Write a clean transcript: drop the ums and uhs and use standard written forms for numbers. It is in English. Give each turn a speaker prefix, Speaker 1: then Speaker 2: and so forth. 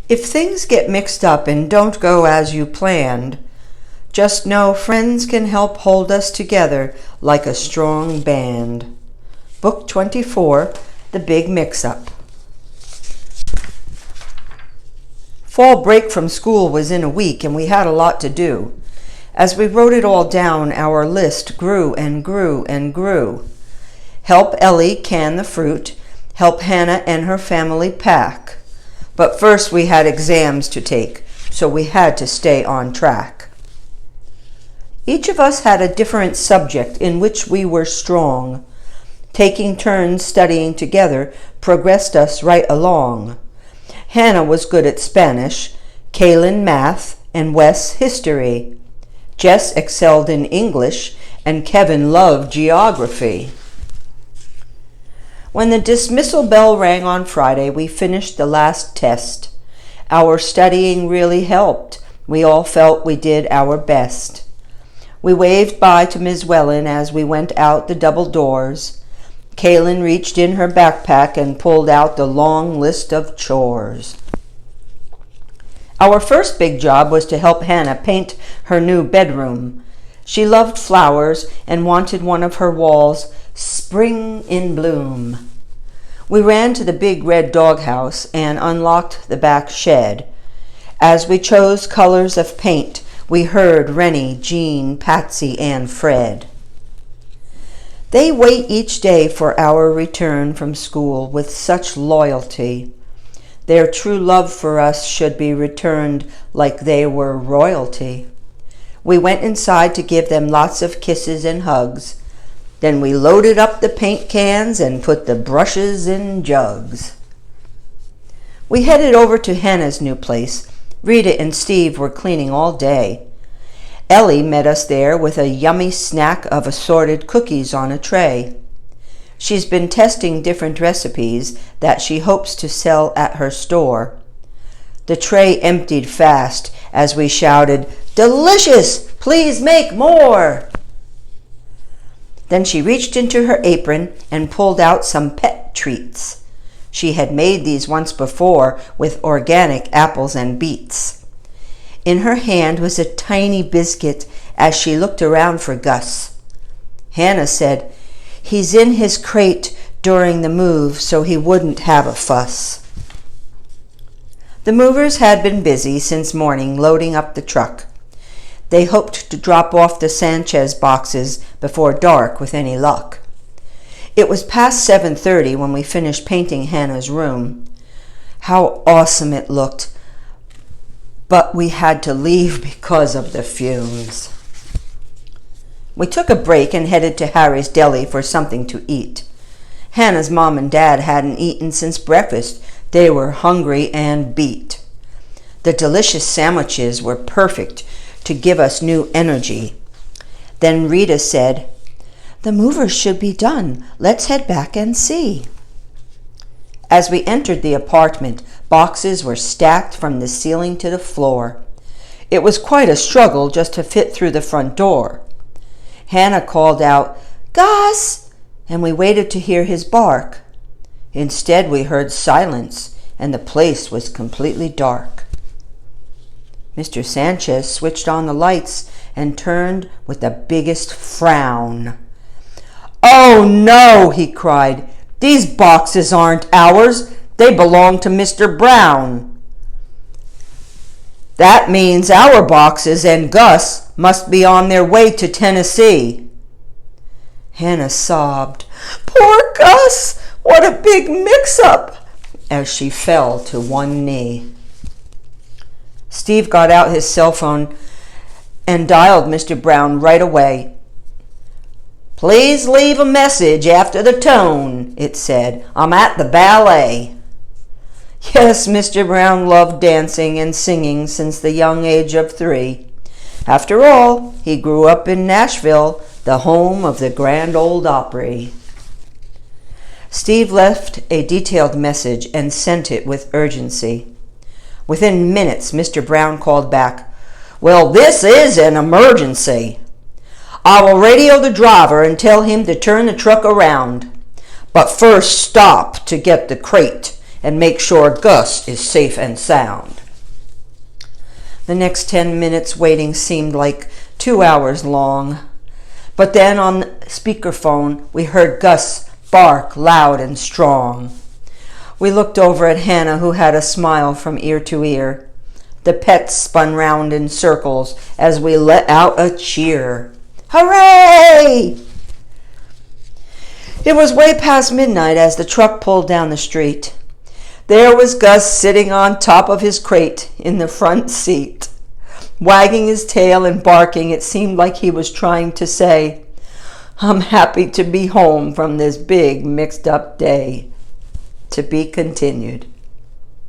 Speaker 1: If things get mixed up and don't go as you planned, just know friends can help hold us together like a strong band. Book 24, The Big Mix-Up. Fall break from school was in a week and we had a lot to do. As we wrote it all down, our list grew and grew and grew. Help Ellie can the fruit, help Hannah and her family pack. But first we had exams to take, so we had to stay on track. Each of us had a different subject in which we were strong. Taking turns studying together progressed us right along. Hannah was good at Spanish, Kaylin math, and Wes history. Jess excelled in English, and Kevin loved geography. When the dismissal bell rang on Friday, we finished the last test. Our studying really helped. We all felt we did our best. We waved bye to Ms. Wellen as we went out the double doors. Kaylin reached in her backpack and pulled out the long list of chores. Our first big job was to help Hannah paint her new bedroom. She loved flowers and wanted one of her walls spring in bloom. We ran to the big red doghouse and unlocked the back shed. As we chose colors of paint, we heard Rennie, Jean, Patsy, and Fred. They wait each day for our return from school with such loyalty. Their true love for us should be returned like they were royalty. We went inside to give them lots of kisses and hugs. Then we loaded up the paint cans and put the brushes in jugs. We headed over to Hannah's new place. Rita and Steve were cleaning all day. Ellie met us there with a yummy snack of assorted cookies on a tray. She's been testing different recipes that she hopes to sell at her store. The tray emptied fast as we shouted, "Delicious! Please make more!" Then she reached into her apron and pulled out some pet treats. She had made these once before with organic apples and beets. In her hand was a tiny biscuit as she looked around for Gus. Hannah said, "He's in his crate during the move so he wouldn't have a fuss." The movers had been busy since morning loading up the truck. They hoped to drop off the Sanchez boxes before dark with any luck. It was past 7:30 when we finished painting Hannah's room. How awesome it looked, but we had to leave because of the fumes. We took a break and headed to Harry's Deli for something to eat. Hannah's mom and dad hadn't eaten since breakfast. They were hungry and beat. The delicious sandwiches were perfect to give us new energy. Then Rita said, "The movers should be done. Let's head back and see." As we entered the apartment, boxes were stacked from the ceiling to the floor. It was quite a struggle just to fit through the front door. Hannah called out, "Gus!" and we waited to hear his bark. Instead, we heard silence, and the place was completely dark. Mr. Sanchez switched on the lights and turned with the biggest frown. "Oh no!" he cried. "These boxes aren't ours. They belong to Mr. Brown." "That means our boxes and Gus must be on their way to Tennessee." Hannah sobbed, "Poor Gus! What a big mix-up!" as she fell to one knee. Steve got out his cell phone and dialed Mr. Brown right away. "Please leave a message after the tone," it said. "I'm at the ballet." Yes, Mr. Brown loved dancing and singing since the young age of 3. After all, he grew up in Nashville, the home of the Grand Ole Opry. Steve left a detailed message and sent it with urgency. Within minutes, Mr. Brown called back, "Well, this is an emergency. I will radio the driver and tell him to turn the truck around. But first stop to get the crate and make sure Gus is safe and sound. The next 10 minutes waiting seemed like 2 hours long. But then on speakerphone, we heard Gus bark loud and strong. We looked over at Hannah, who had a smile from ear to ear. The pets spun round in circles as we let out a cheer. Hooray! It was way past midnight as the truck pulled down the street. There was Gus sitting on top of his crate in the front seat. Wagging his tail and barking, it seemed like he was trying to say, I'm happy to be home from this big mixed-up day. To be continued.